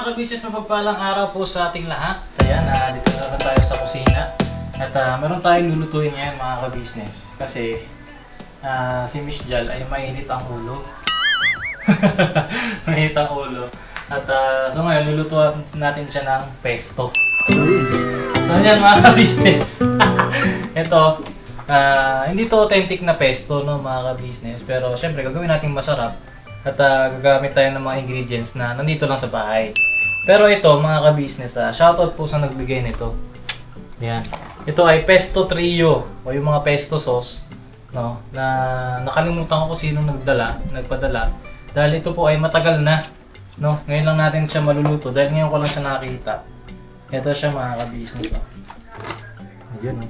ka-business, mapagpalang araw po sa ating lahat. Ayan, dito na naman tayo sa kusina. At meron tayong lulutuin ngayon mga ka-business. Kasi si Miss Jal ay mainit ang ulo. Mainit ang ulo. At so ngayon, lulutuin natin siya ng pesto. So yan mga ka-business. Ito, hindi to authentic na pesto, no, mga ka-business. Pero syempre, gagawin natin masarap. At gagamit tayo ng mga ingredients na nandito lang sa bahay. Pero ito, mga ka-business, shoutout po sa nagbigay nito. Yan. Ito ay pesto trio o yung mga pesto sauce, no, na nakalimutan ko kung sino nagpadala. Dahil ito po ay matagal na, no. Ngayon lang natin siya maluluto dahil ngayon ko lang siya nakita. Ito siya mga ka-business. Ayun.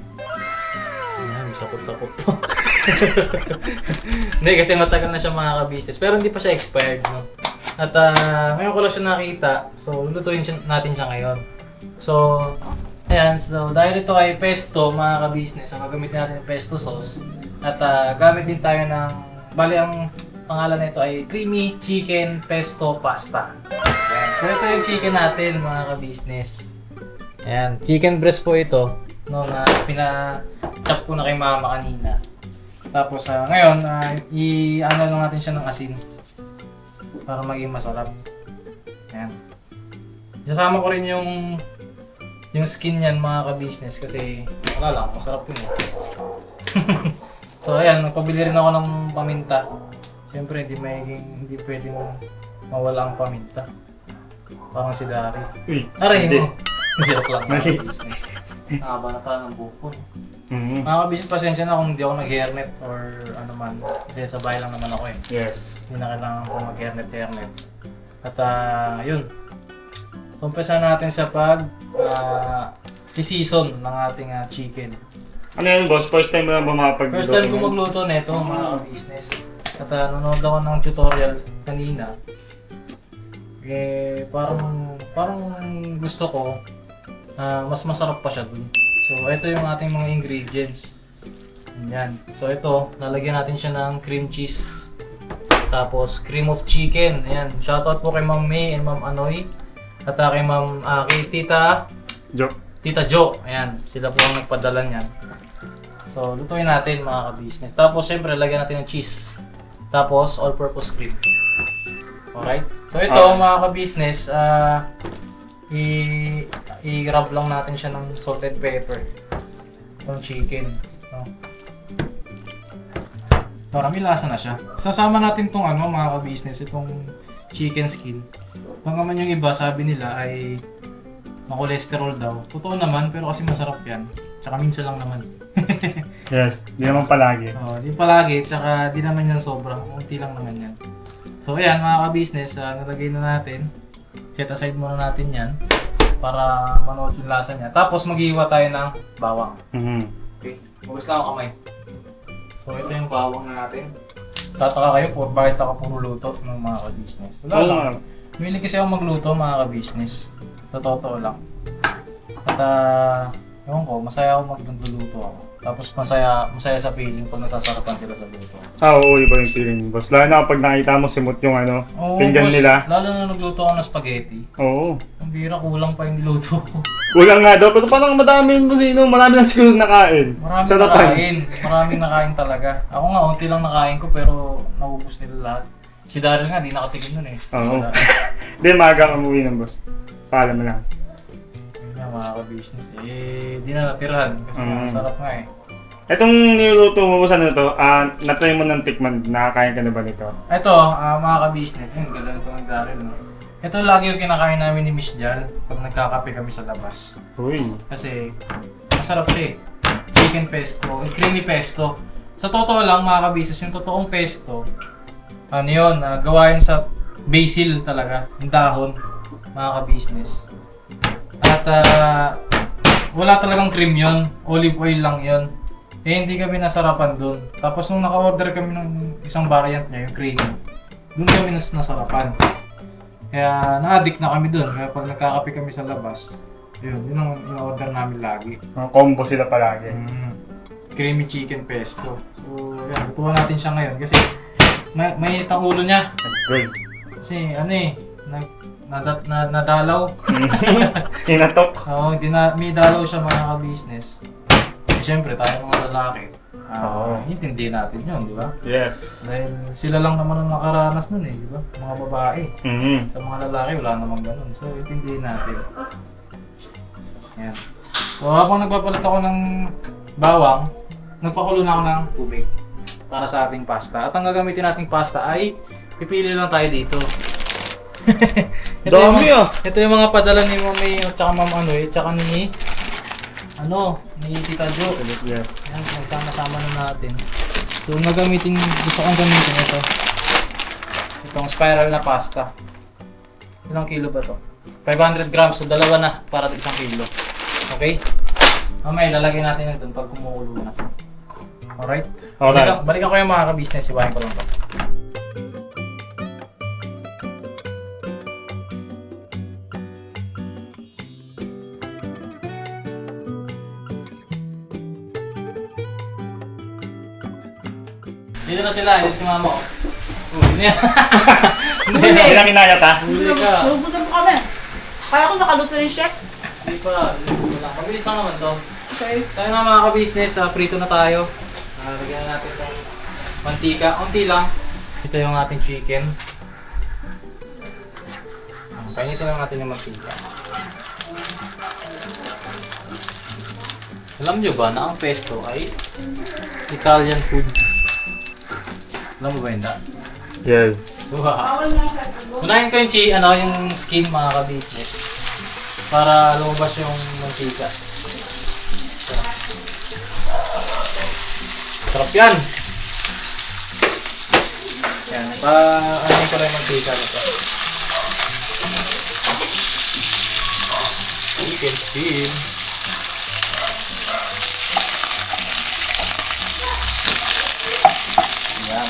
Ayan, sakot-sakot po. Hindi, kasi matagal na siya mga ka-business. Pero hindi pa siya expired, no? At ngayon ko lang siya nakita. So, lulutuin natin siya ngayon. So, ayan. So, dahil ito ay pesto, mga ka-business, ang gagamitin natin yung pesto sauce. At gamit din tayo ng, bali ang pangalan nito ay creamy chicken pesto pasta. Ayan. So, ito yung chicken natin, mga ka-business. Ayan. Chicken breast po ito, no, na pina-chop ko na kay mama kanina. Tapos ngayon, i-ano lang natin siya ng asin para maging masarap. Ayan. Isasama ko rin yung skin niyan mga ka-business kasi wala lang, masarap yun eh. So ayan, nagpabili rin ako ng paminta. Siyempre hindi pwedeng mawala ang paminta. Parang si Dari. Aray mo! Joke lang mga ka-business. Nakaba na pala ng buko. Mga ka-business, pasensya na kung hindi ako nag-hairnet or ano man. Kasi sa bahay lang naman ako eh. Yes. Hindi na kailangan ko mag-hairnet. At yun. So, umpisa natin sa season ng ating chicken. Ano yun, boss? First time mo lang ba makapagluto? First time ko magluto nito, mga ka-business. At nanonood ako ng tutorial kanina. Eh, parang gusto ko, mas masarap pa siya dun. So, ito yung ating mga ingredients. Ayan. So, ito, lalagyan natin siya ng cream cheese. Tapos, cream of chicken. Ayan. Shoutout po kay Ma'am May and Ma'am Anoy. At kay Ma'am, kay Tita Jo. Ayan. Sila po ang nagpadala niyan. So, lutuin natin mga ka-business. Tapos, syempre, lagyan natin ng cheese. Tapos, all-purpose cream. Alright? So, ito mga ka-business, i-rub lang natin siya ng salt and pepper. Itong chicken. No? Marami lasa na siya. Sasama natin itong mga ka-business, itong chicken skin. Kung naman yung iba, sabi nila ay ma-cholesterol daw. Totoo naman, pero kasi masarap yan. Tsaka minsan lang naman. Yes, di naman palagi. Di palagi, tsaka di naman yan sobrang. Unti lang naman yan. So ayan mga ka-business, nalagay na natin. Set aside muna natin yan para manood yung lasa niya. Tapos maghihiwa tayo ng bawang. Okay, hugas lang ako kamay. So ito yung bawang natin. Tataka kayo bakit ako puro luto ng mga ka-business. Wala lang. Mahilig kasi ako magluto mga ka-business. Totoo lang. At ewan ko, masaya ako magluluto ako. Tapos masaya sa feeling pag nasasarapan sila sa luto. Oo, iba yung feeling, boss. Lalo na kapag nakita mo simot yung pinggan boss, nila. Lalo na nagluto ako ng spaghetti. Oo. Ang bira, kulang pa yung niluto ko. Kulang nga daw, pero parang marami lang siguro nakain. Maraming nakain talaga. Ako nga, unti lang nakain ko pero naubos nila lahat. Si Daryl nga, di nakatikim nun eh. Oo. Hindi, maaga kang uwi ng boss. Paalam mo lang. Yun mga ka-business. Di na natirahan kasi masarap nga eh. Itong niluluto mo boss, natry mo ng tikman, nakakain ka na ba nito? Ito, mga ka-business, yun, ganda ito ng Daryl. No? Ito lagi yung kinakain namin ni Miss Jal pag nagkakape kami sa labas. Uy. Kasi masarap siya eh. Chicken pesto, creamy pesto. Sa totoo lang mga ka-business, yung totoong pesto, gawain sa basil talaga, yung dahon, mga ka-business. At wala talagang cream yun, olive oil lang yun. Eh hindi kami nasarapan dun. Tapos nung naka-order kami ng isang variant niya, yung creamy, dun kami nasarapan. Kaya na-addict na kami dun. Kaya pag nagkakape kami sa labas, yun ang in-order namin lagi. Mga combo sila palagi. Creamy chicken pesto. So yan, lutuan natin siya ngayon kasi may ulo niya. Good. Kasi nadalaw. Inatok. Oo, may dalaw siya mga ka-business. Siyempre, tayo mga lalaki. Oo. Hindi natin yun, di ba? Yes. Dahil sila lang naman ang nakaranas nun eh, di ba? Mga babae. Sa mga lalaki, wala namang ganun. So, intindihin natin. Yan. So, habang nagpapalit ako ng bawang, nagpakulo na ako ng tubig para sa ating pasta. At ang gagamitin nating pasta ay pipili lang tayo dito. Dami Ito yung mga padala ni Mami at saka Ma'am Anoy, at saka ni Tita Jo. Yes. Yan, sama-sama na natin. So, gusto kong gamitin ito. Itong spiral na pasta. Ilang kilo ba to? 500 grams, so dalawa na para sa 1 kilo. Okay? Mamaya, ilalagay natin yan doon pag kumukulo na. Alright? Balikan ko yung mga ka-business, iwain ko lang to. Dito na sila, dito si Mama. Hindi Ilang inayat ha? Huli ka. Lubutan mo kami. Kaya ko nakaluto ni Chef. Hindi pa. Wala. Mabilis lang naman to. Okay. So yun nga mga ka-business, prito na tayo. Lagyan na natin itong mantika. Unti lang. Ito yung ating chicken. Painitin lang natin yung mantika. Alam nyo ba na ang pesto ay Italian food? Alam mo ba yun, Da? Yes. Wow. Unahin ko yung yung skin mga ka-business para lumabas yung mantika. Sarap yan! Yan, ano ko lang yung mantika nito. Chicken skin. Yan.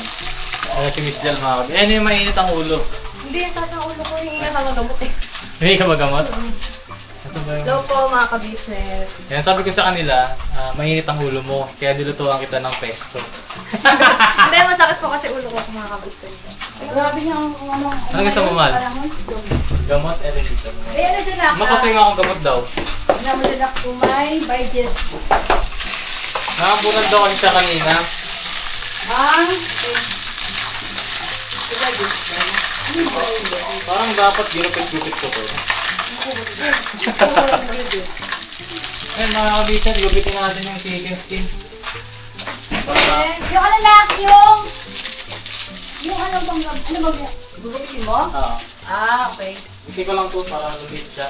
Ano si Miss Jal mga kabis. Ano yung mainit ang ulo? Hindi, yung tatang ulo ko yung ingat ako gamot eh. Hindi ka magamot? Ito ba yung... Hello po mga ka-business. Yan, sabi ko sa kanila, mainit ang ulo mo, kaya nilutuan kita ng pesto. Hindi, masakit po kasi ulo ko mga ka-business. Grabe niya ang ano. Ano gusto mo, Mal? Gamot? Eh, dito. Eh, ano dyan ako? Makasay nga akong gamot daw. Ano dyan ako may digest. Nakabunan daw kasi siya kanina. Parang dapat ginupit-gupit ko to. Ayun mga kabisa, gupitin natin yung chicken skin. Yung ano lang, yung ano bang, ano bang, gugupitin mo? Okay. Gupitin ko lang to para lumit siya.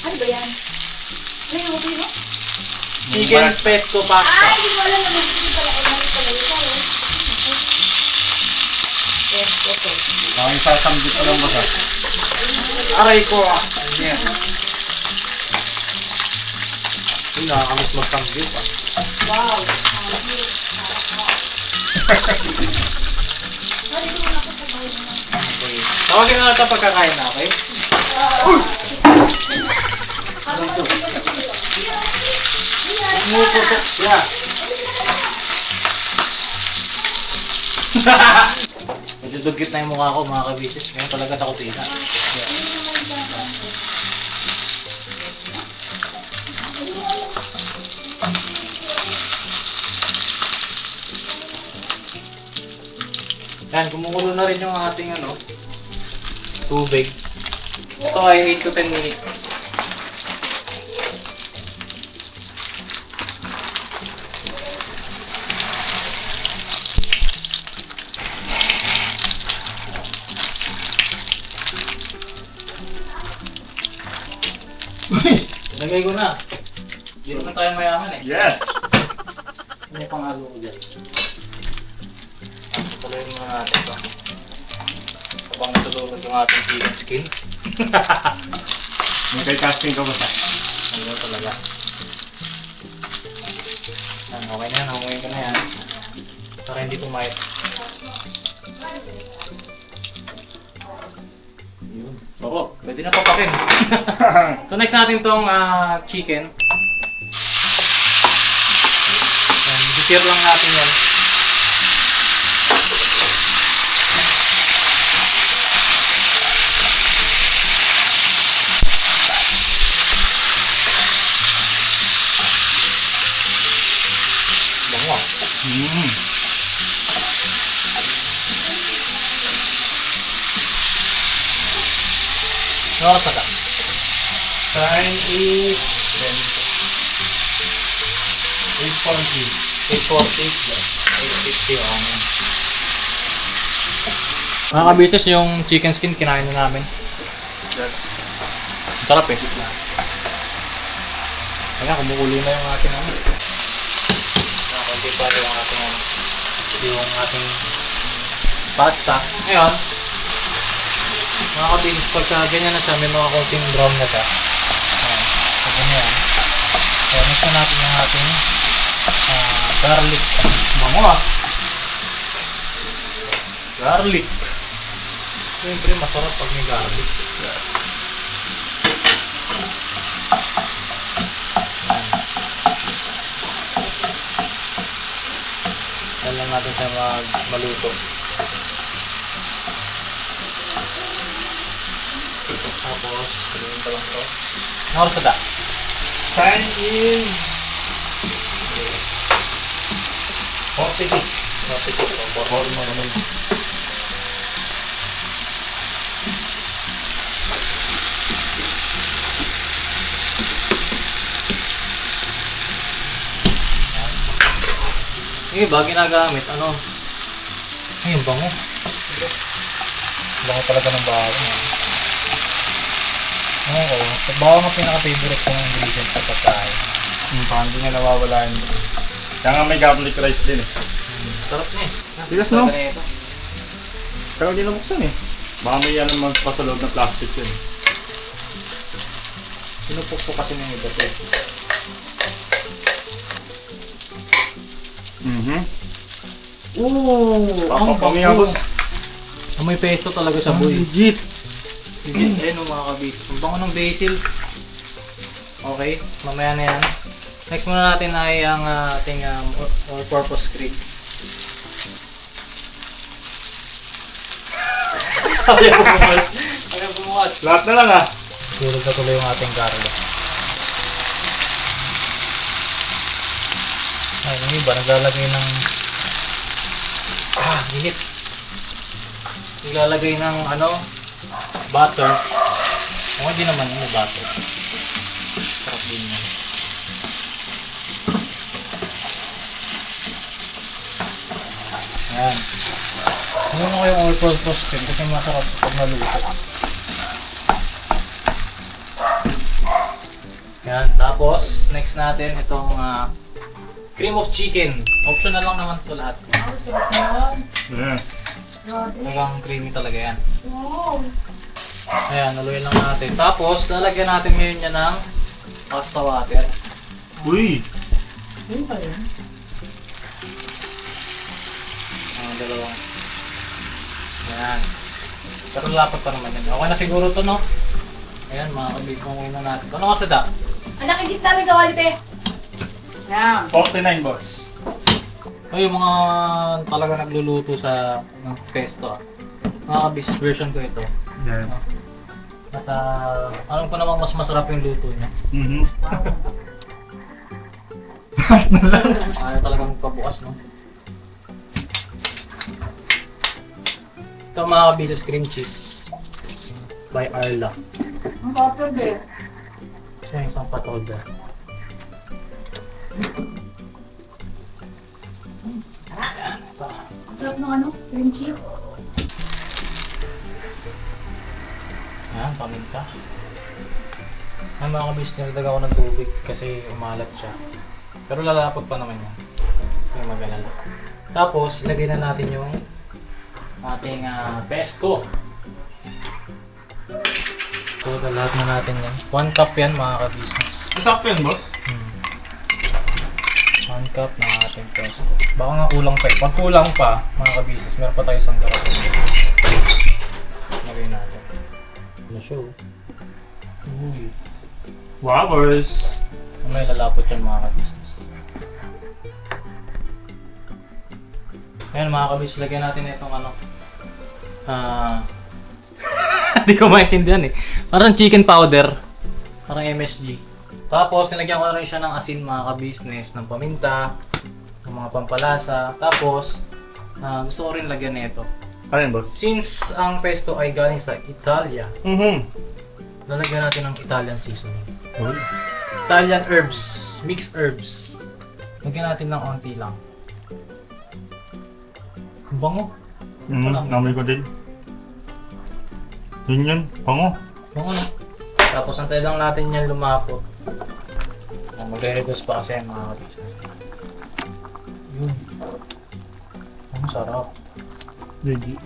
Ano ba yan? Ano yung gugupitin mo? Chicken pesto pasta. Ay, wala naman. Yes, okay. Okay, sasamgit lang ba ka? Aray ko! Ayan. Uy, nakakamiss magkambil pa. Wow. Okay. Tawagin na lang ito pagkakain na, okay? Umuputok siya. Medyo dugit na yung mukha ko mga kabisis. Ngayon talaga sa kusina. Yan, kumukulo na rin yung ating tubig. Ito ay 8 to 10 minutes. Lagay ko na. Hindi naman tayo mayaman eh. Yes! Ano yung pangalo ko dyan? Tuloy muna natin ito. Habang natulunod yung ating chicken skin. May casting ka ba sa? Ano talaga? Yan, okay na yan. Hanguin ko na yan. Para hindi pumayat. Yun. Oo, pwede na papakin. So next natin tong chicken. Yan, i-sear lang natin yan. Ano sa ka? Time is 840. 850 ako ngayon. Mga kabisis, yung chicken skin kinain na namin. Sarap eh. Kaya kumukulo na yung ating ano. Nakakunti pa yung ating ano. Yung ating pasta. Ngayon, mga kabisis, pagka ganyan na siya, may mga konting brown na siya. Ayan. So, mix na natin yung ating garlic. Bango ah. Garlic. Siyempre, masarap pag may garlic. Yes. Yan lang natin siya maluto. Tapos, sabihin ko lang ito. Ano sa da? time is 46. 46. 46. Yung iba ginagamit, ano? Ay, yung bango. Bango talaga ng bawang. Oo, bawang ang pinaka-favorite kong ingredient sa pagkain. parang hindi nga nawawala yun. Kaya nga may garlic rice din eh. Sarap niya eh. Bigas, no? Sarap na ito. Pero hindi nabuksan eh. Baka may yan magpasaloob ng plastic yun. Sinupok kasi ng iba eh. Ooh! Ang Pamiya, bango. boss. Amoy pesto talaga sa boy. Legit! Legit, ayun mga kabis. Ang bango ng basil. Okay, mamaya na yan. Next muna natin ay ang ating all-purpose cream. Ayaw bumukas. Lahat na lang ah. Tulog na tuloy yung ating garlic. Ay, yung iba, naglalagay ng... init. Naglalagay ng butter. Kung hindi naman yung butter. Sarap din yan. Ayan. Ano ko yung all-purpose cream kasi masarap pag naluto. Yan. Tapos, next natin itong cream of chicken. Optional lang naman ito lahat. Yes. Talagang creamy talaga yan. Ayan, naluin lang natin. Tapos, lalagyan natin ngayon yan ng pasta water. Uy! Dalawang. Ayan. Pero lapot pa naman yan. Okay na siguro ito, no? Ayan, mga kabig kong na natin. Ano ka sa da? Anak, higit namin gawali, pe. Yan. 49, boss. Ay, yung mga talaga nagluluto sa ng pesto. Mga kabis version ko ito. Yes. At alam ko namang mas masarap yung luto niya. Ayaw talagang magpabukas, no? Ito mga kabis, cream cheese by Arla. Ang kapag eh. Siya yung isang patoda. Ayan, ito. Ang sarap ng cream cheese. Ayan, paminta. Ayan mga kabis, nilagdag ako ng tubig kasi umalat siya. Pero lalapot pa naman yan. Kaya mag-alala. Tapos, ilagay na natin yung ating pesto. So, lahat na natin yan. 1 cup yan mga ka-business. Masarap yun, boss. 1 cup ng ating pesto. Baka nga kulang pa eh. Pag kulang pa, mga ka-business, meron pa tayo isang garap. Lagay natin. Ano siya? Uy. Wow, boss. May lalapot yan mga ka-business. Ngayon mga ka-business, lagyan natin itong hindi ko maintindihan eh. Parang chicken powder. Parang MSG. Tapos nilagyan ko na rin siya ng asin mga ka-business, ng paminta, ng mga pampalasa. Tapos gusto ko rin lagyan nito. Ano yun, boss? Since ang pesto ay galing sa Italia, lalagyan natin ng Italian seasoning. Uy. Italian herbs, mixed herbs. Lagyan natin ng onti lang. Ang bango. Namoy ko din. Yun, pango. Bango na. Tapos antay lang natin yan lumapot. Magre-reduce pa kasi yung mga business. Yun. Ang sarap. Legit.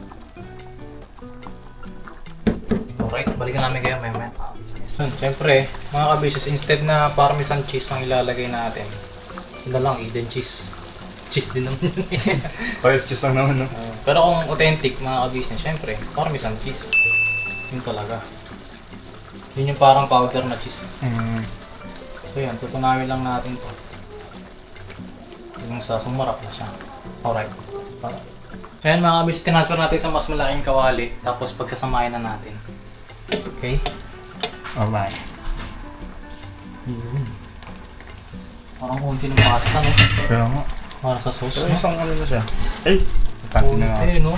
Alright, balikan namin kayo may mga business. Siyempre, mga ka-business, instead na parmesan cheese ang ilalagay natin, sila lang Eden cheese. Cheese din naman yun. Pares cheese lang naman, no? Pero kung authentic mga ka-business, siyempre, parmesan cheese. Yun talaga. Yun yung parang powder na cheese. So yan, tutunawin lang natin to. Yung sa sumarap na siya. Alright. Ayan mga ka-business, tinasfer natin sa mas malaking kawali. Tapos pagsasamahin na natin. Okay? Alright. Yun. Parang konti ng pasta, no? Kaya nga. Para sa sauce, Pero no? isang ano na siya. Ay! Kanti na nga. Konti, no?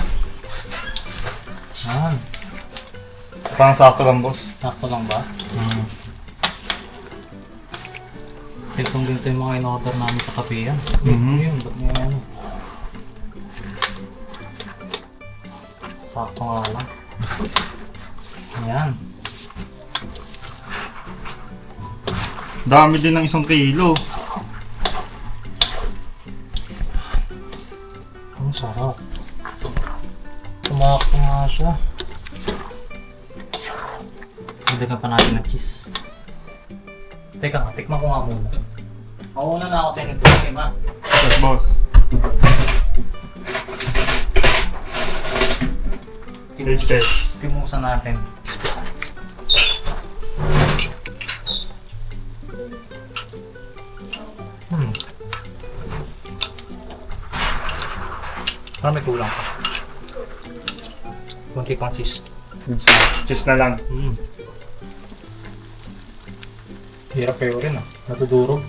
Yan. Parang sakto lang, boss. Sakto lang ba? Itong dito yung mga in-order namin sa kape yan. Yun, ba't niya yan? Sakto nga lang. Ayan. Dami din ng 1 kilo. Ang sarap. Tumakto nga siya. Dagdagan pa natin ng cheese. Teka nga, tikman ko nga muna. Mauna na ako sa inyo ito, ma. Yes, boss. Taste test. Timusan natin. Parang may kulang pa. Kunti pang cheese. Cheese na lang. Hirap kayo rin ah. Natudurog.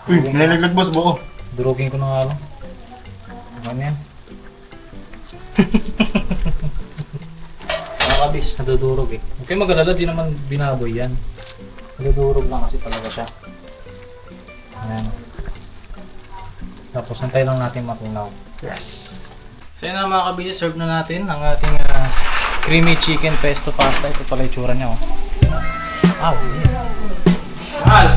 Uy, nilaglag, boss, buo. Durugin ko na nga lang. Ano yan? Mga kabisis, nadudurog eh. Huwag kayo mag-alala, di naman binaboy yan. Nadudurog lang kasi talaga siya. Ayan. Tapos antay lang natin matunaw. Yes! So yun na mga kabisis, serve na natin ang ating creamy chicken pesto pasta. Ito pala yung tsura niya oh. Wow! Mahal!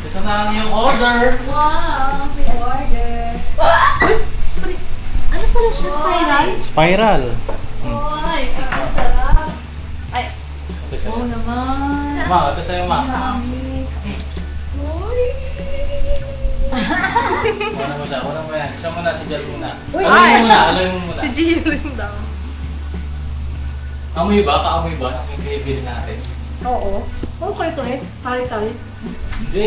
Ito na ang iyong order! Wow! May order! Ano pala siya? Spiral? Spiral! Ay, ang sarap! Ay, Ito sa'yo. oo naman! Ma, ito sa'yo ma. Uy! Una mo siya, una mo yan. Siya muna, si Jal muna. Uy! Alam mo muna, alam mo muna. Si Gio rin daw. Amoy ba? Kaamoy ba? Ang pinipili natin? Oo. Oo, ito eh. Kari-kari. Hindi.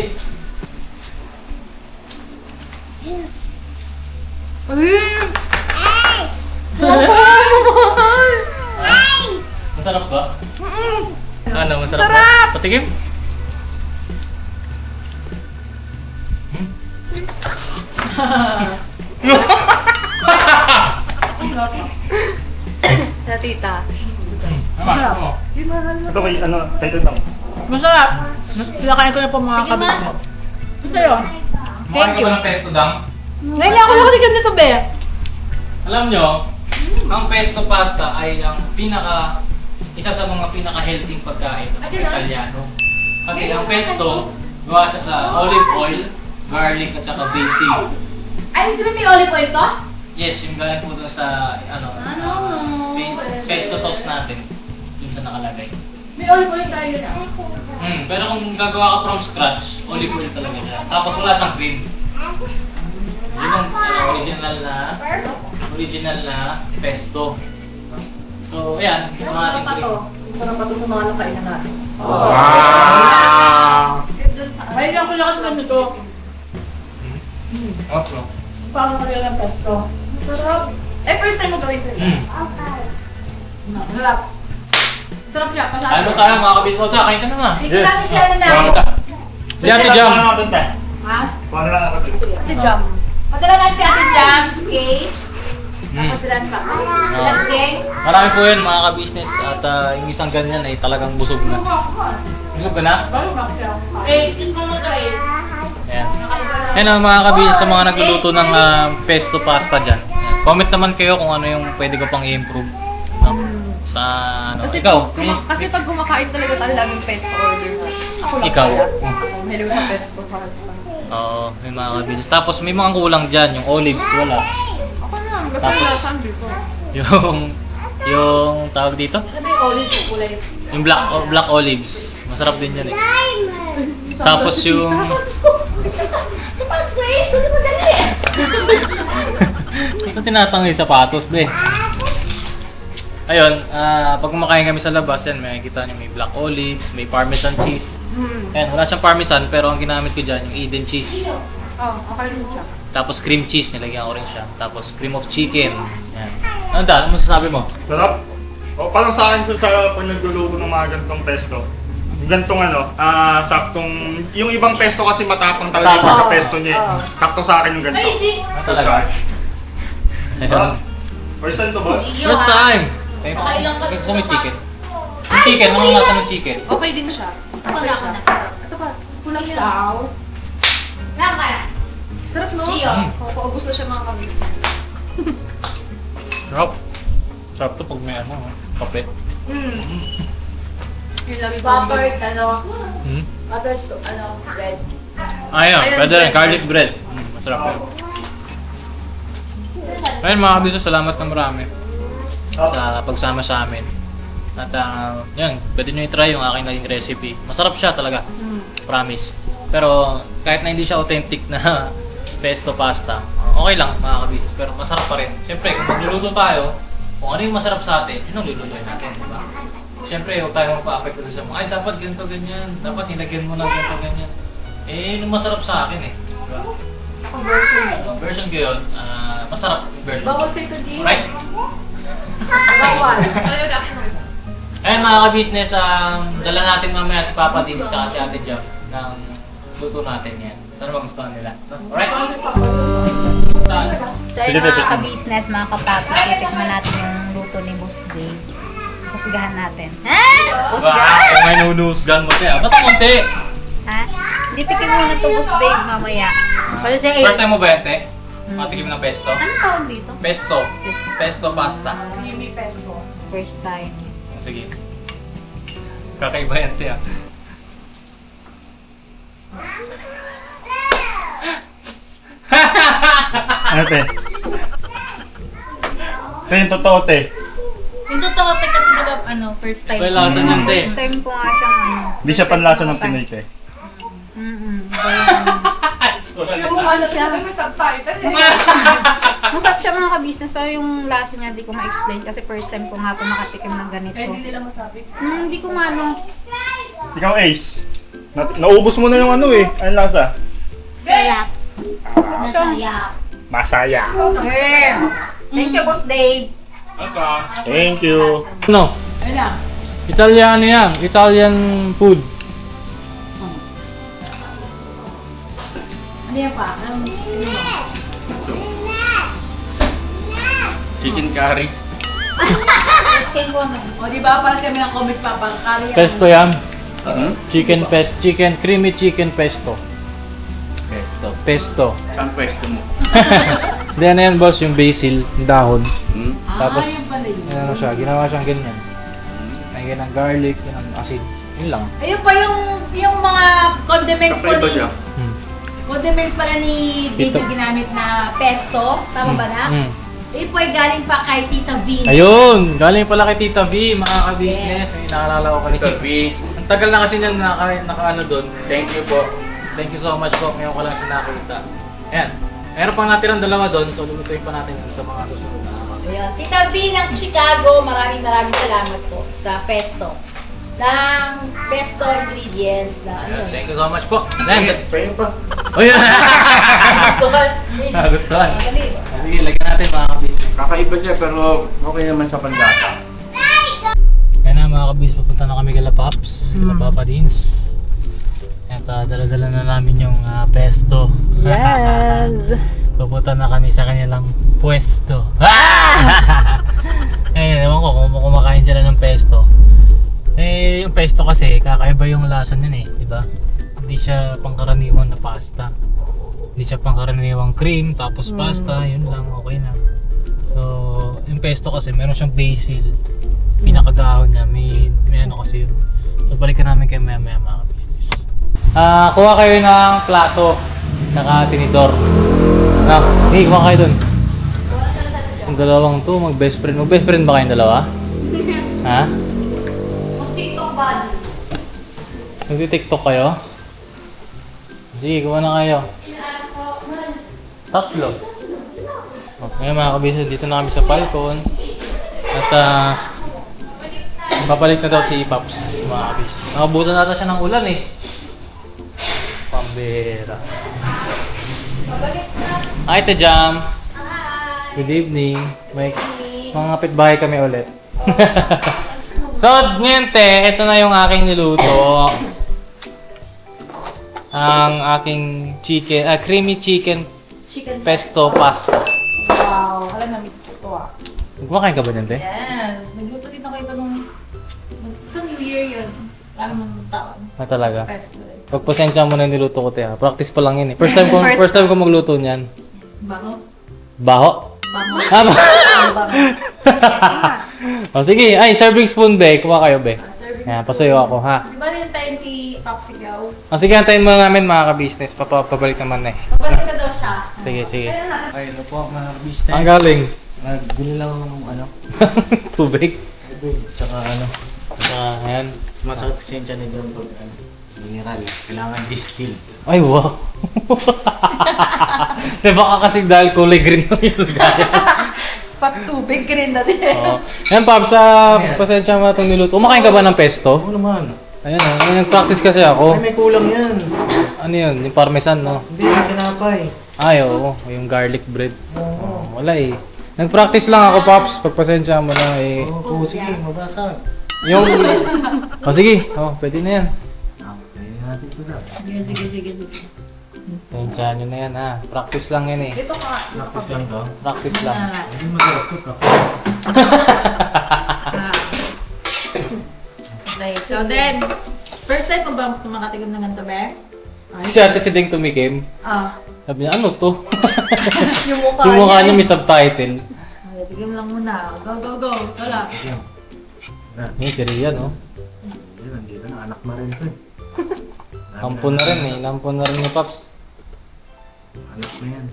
Masarap ba? Ano, masarap ba? Sarap! Patikim? Sa tita. Masarap mo. Ito kay, ano, title lang. Masarap. Pinakain ko na po mga Sige, kabit ma. ko. Ito yun. Thank you. Kumain ka ba ng pesto dam? Ngayon lang ako nakalikan nito, be. Alam nyo, ang pesto pasta ay ang isa sa mga pinaka-healthy pagkain ng Italiano. Kasi ang pesto, gawa siya sa olive oil, garlic at saka basil. Ay, sabi may olive oil to? Yes, yung galing po dun sa pesto sauce natin. Yun sa nakalagay. May olive oil tayo na. Pero kung gagawa ka from scratch, olive oil talaga siya. Tapos wala siyang cream. Yun ang original na pesto. So, ayan. Gusto natin Sarap pa to. Sarap pa to sa mga nakainan natin. Wow! Ay, lang ko lakas lang nito. Okay. Paano ko yung pesto? Sarap. Eh, first time mo gawin ko. Sarap. Sarap siya. Pasado. Ano tayo mga kabismo? Kain ka na nga. Bigyan natin si Alan na. Ano ta? Si Ate Jam. Paano natin, te? Ha? Paano lang ako, te? Ate Jam. Padala natin si Ate Jam, si Kate. Tapos sila pa. Sila gang. Marami po yun mga ka-business at yung isang ganyan ay talagang busog na. Busog ka na? Bago ba siya? Eh, tingin mo ka eh. Ayan. Ayan ang mga ka-business sa mga nagluluto ng pesto pasta dyan. Ayan. Comment naman kayo kung ano yung pwede ko pang i-improve. No? Sa ano, Kasi, ikaw. kasi pag kumakain talaga tayo laging pesto order. Ako lang Ikaw. kaya. Ako, mahilig ko sa pesto pasta. Oo, may mga ka-business. Tapos may mga kulang dyan, yung olives, wala. Ako lang, basta Tapos- yung lasang ko. Yung tawag dito? Sabi yung olive yung kulay. Yung black olives. Masarap din yan eh. Tapos yung... Ito tinatangay sapatos, be. Ayun, pag kumakain kami sa labas, yan, may kita nyo may black olives, may parmesan cheese. Ayan, wala siyang parmesan, pero ang ginamit ko dyan, yung Eden cheese. Oh, okay din siya. Tapos cream cheese, nilagyan ko rin siya. Tapos cream of chicken. Yan. Ano da? Ano masasabi mo? Sarap. O, parang sa akin sa pag nagluluto ng mga gantong pesto. Gantong ano, saktong... Yung ibang pesto kasi matapang talaga yung Matapang. pagka-pesto niya. Sakto sa akin yung ganito. Ay, di. Ano talaga? Ayun. First time to, boss? First time! Kaya pa, gusto mo yung chicken? Yung chicken, ano nasa ng chicken? Okay din siya. Wala ka na. Ito pa. Kulang yun. Ikaw. Lama. Sarap no? Iyo. Paubos na siya mga kabis. Sarap. Sarap to pag may ano, kape. Yung love you Buttered, ano, Hmm? buttered, ano, bread. Ayun, Ayun, pwede rin, bread. garlic bread. Masarap yun. Ayun mga kabisa, salamat na marami sa pagsama sa amin. At yan, pwede nyo i-try yung aking naging recipe. Masarap siya talaga, promise. Pero kahit na hindi siya authentic na pesto pasta, okay lang mga kabisnes, pero masarap pa rin. Siyempre, kung magluluto tayo, kung ano yung masarap sa atin, yun ang lulutuin natin, di ba? Siyempre, huwag tayo magpa-apekto sa mga, ay dapat ganito ganyan, dapat nilagyan mo lang ganito ganyan. Eh, yung masarap sa akin eh. Di ba? Ako version. Version ko yun, masarap yung version. Bawal sa ito di. Right? Bawal. Ayun, action. Ayun mga ka-business, dala natin mamaya si Papa Dins at si Ate Jeff ng luto natin yan. Sana magustuhan nila. No? Alright? So Sige, yung mga titikman. ka-business, mga kapapi, titikman natin yung luto ni Boss Dave. Husgahan natin. Ha? Husgahan? Kung may nunusgan mo kaya, ba't konti? Ha? Hindi tikim muna to Boss Dave mamaya. Kasi sa First time mo ba yan, te? Matikim ng pesto? Ano tawag dito? Pesto. Pesto pasta. Creamy pesto. First time. Sige. Kakaiba yan, te ah. Ano, te? Ito yung totoo, te. Yung totoo te kasi diba first time. May lasa niyan, te. First time ko nga siyang Hindi siya panlasa ng Pinoy, te. Iba yung ano siya. may subtitle. Masarap siya mga ka-business pero yung lasa niya di ko ma-explain kasi first time ko nga po makatikim ng ganito. Eh, hindi nila masabi. Hindi ko nga Ikaw, Ace. Naubos mo na yung ano eh. Anong lasa? sarap. Masaya. Thank you Boss Dave. Thank you. Ano? Ayun na. Italiano yan. Italian food. Ano yan pa? Ano Chicken curry. O, di ba? Paras kami ng comic pa. Pang curry. Pesto yan. Hmm? Creamy chicken pesto. Pesto. Pesto. Saan pwesto mo? Hindi ano yan boss, yung basil, yung dahon. Hmm? Tapos, yun pala yun. ano siya, ginawa siyang ganyan. Lagyan ng garlic, yun ang asin. Yun lang. Ayun pa yung mga condiments po Kakaiba ni... siya. Condiments pala ni Dave Ito. na ginamit na pesto. Tama ba na? Mm. Ayun po ay galing pa kay Tita V. Ayun! Galing pala kay Tita V, mga ka-business. May naalala ko kanina. Tita V, Ang tagal na kasi niyan naka-ano doon. thank you po. Thank you so much po. Ngayon ko lang siya nakita. Ayan. Meron pang natirang dalawa doon, so lulutuin pa natin sa mga susunod na araw. Ayan. Tita V ng Chicago, maraming salamat po sa pesto. Ng pesto ingredients na ano. Ayan, thank you so much po. Ayan. Pwede pa. Oh, yun! Pestohan. Nagustuhan. Dali. Sige, lagyan natin mga ka-business. Kakaiba siya pero okay naman sa panlasa. Kaya na mga kabis, pupunta na kami kala Paps, kala Papa Dins. At dala-dala na namin yung pesto. Yes. Pupunta na kami sa kanilang pwesto. Eh, ewan ko kung kumakain sila ng pesto. Eh, yung pesto kasi, kakaiba yung lasa nun eh, di ba? Hindi siya pangkaraniwang na pasta. Hindi siya pangkaraniwang cream, tapos pasta, yun lang, okay na. So, yung pesto kasi, meron siyang basil. Pinakagahon niya, may ano kasi yun. So, balikan namin kayo maya-maya mga business. Kuha kayo ng plato, saka tinidor. Hey, kuha kayo dun. Yung dalawang to, mag-best friend. Mag-best friend ba kayong dalawa? Ha? Mag-TikTok body. Nagti-tiktok kayo? Sige, kuha na kayo. Tatlo. Okay mga kabisa, dito na kami sa Falcon. At babalik na daw si Pops mga kabisa. Nakabutan nata siya ng ulan eh. Pambera. Hi Te Jam. Good evening. May mga kapitbahay kami ulit. So, ngayon te, ito na yung aking niluto. Ang aking chicken, creamy chicken pesto pasta. Wow, alam na miss ko to ah. Kumakain ka ba niyan, te? Yes, nagluto din ako ito nung sa New Year yun. Alam mo nung taon. Talaga. Pesto eh. Pagpasensya mo na yung niluto ko, te. Practice pa lang yun eh. First time ko magluto niyan. Bango? Baho? Bango. Ano? Bango. O sige, ay, serving spoon, be. Kuha kayo, be. Yan, pasuyo ako, ha? Di ba rin tayo si Popsicles? O sige, antayin muna namin mga ka-business. Pabalik naman na eh. Pabalik na daw siya. Sige, sige. Ay, ano po, mga business. Ang galing. Nagbili lang ako ng ano, Tubig. tsaka ano, Ayan. masakit kasi yung tiyan doon pag mineral. Kailangan distilled. Ay, wow. Di baka kasi dahil kulay green lang yung lagay. Pat tubig rin na din. Oo. Yan, Pops, pasensya mo na itong niluto. Kumakain ka ba ng pesto? Oo naman. Ayan, nag-practice kasi ako. Ay, may kulang yan. Ano yun? Yung parmesan, no? Hindi, yung tinapay. Ay, oo. Yung garlic bread. Oo. Wala eh. Nag-practice lang ako, Pops. Pagpasensya mo na eh. Oo, sige, mabasag. Yung... O sige. Pwede na yan. Kainin natin ito na. Sige. Pasensya nyo na yan, ha. Practice lang yan eh. Dito ka. Practice lang to. Practice lang. Hindi masarap to, Okay, so then, first time mo ba makatikim ng ganito, be? Si Ate Sideng tumikim. Sabi niya, ano to? Yung mukha Yung mukha niya may subtitle. Okay, tigim lang muna. Go. Wala. Yung si Rian, no? Yan, nandito na. Anak mo rin to eh. Lampon na rin eh. Lampon na rin ni Pops. Anak mo yan.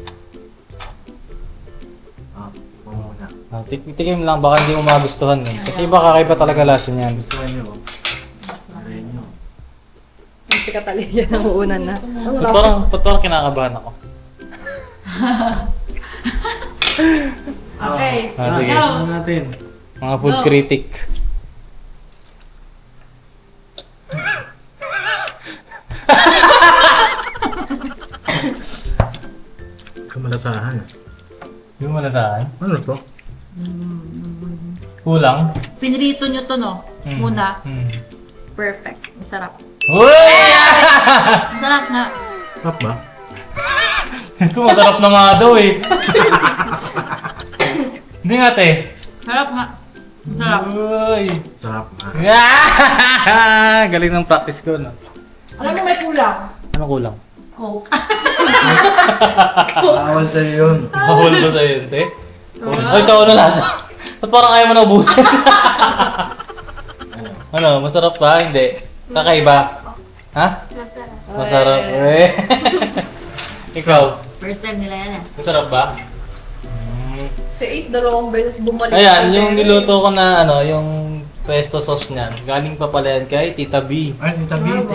Ikaw muna. Tikim lang, baka hindi mo magustuhan eh. Kasi iba kakaiba talaga lasa niyan. Gusto nyo. Aray nyo. Hindi ka talaga yan. Nauunan na. Ba't parang kinakabahan ako? Okay, Sige. go. Ano natin? Mga food critic. Kamalasahan. Yung malasahan? Ano to? Kulang? Pinrito nyo to, no? Muna. Mm. Perfect. Ang sarap. Uy! Ang sarap nga. Sarap ba? Ito masarap na nga daw eh. Hindi nga te. Sarap nga. Ang sarap. Uy! Sarap nga. Galing ng practice ko, no? Alam mo may kulang. Ano kulang? Coke. Bawal sa'yo yun. Mahul ba sa'yo yun, te? Ay, ikaw ano lasa? Ba't parang ayaw mo na ubusin? Ano, masarap ba? Hindi. Kakaiba? Ha? Masarap. Masarap. Eh. Ikaw, First time nila yan, masarap ba? Si Ace, dalawang beses bumalik. Ayan, yung niluto ko na ano, yung pesto sauce niyan. Galing pa pala yan kay Tita B. Ay, nitabitin.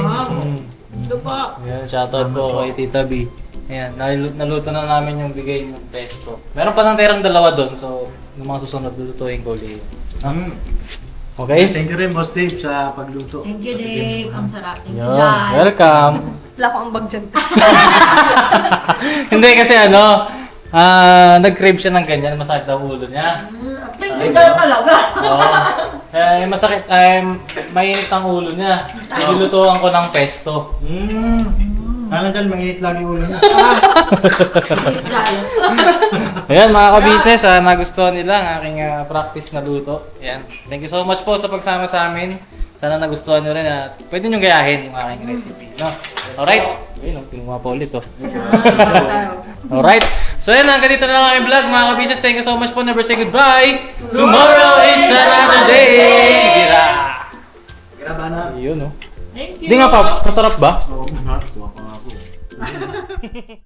Ito pa. Ayan, shoutout po kay Tita B. Ayan, naluto na namin yung bigay ng pesto. Meron pa ng tirang dalawa doon, so yung mga susunod lulutuin ko ulit. Okay? Thank you rin, Boss Dave, sa pagluto. Thank you, Dave. Ang sarap. Thank you, Yun, Jan. welcome. Wala ko ang bag dyan. Hindi kasi ano, nag-crave siya ng ganyan, masakit daw ulo niya. Thank you daw talaga. Oo. Masakit, mainit ang ulo niya. Nilulutuan ko ng pesto. Kala dyan, mainit lagi ulo niya. Ayan mga ka-business, nagustuhan nila ang aking practice na luto. Ayan. Thank you so much po sa pagsama sa amin. Sana nagustuhan nyo rin at pwede nyo gayahin yung aking recipe. No? Alright? Ayun, pinuha pa ulit oh. Alright. So yun, hanggang dito na lang ang vlog mga ka-business. Thank you so much po. Never say goodbye. Tomorrow is another day. Gira! Graba na. Yun oh. Hindi nga Pops, masarap ba? Oo, tuwa pa nga ako.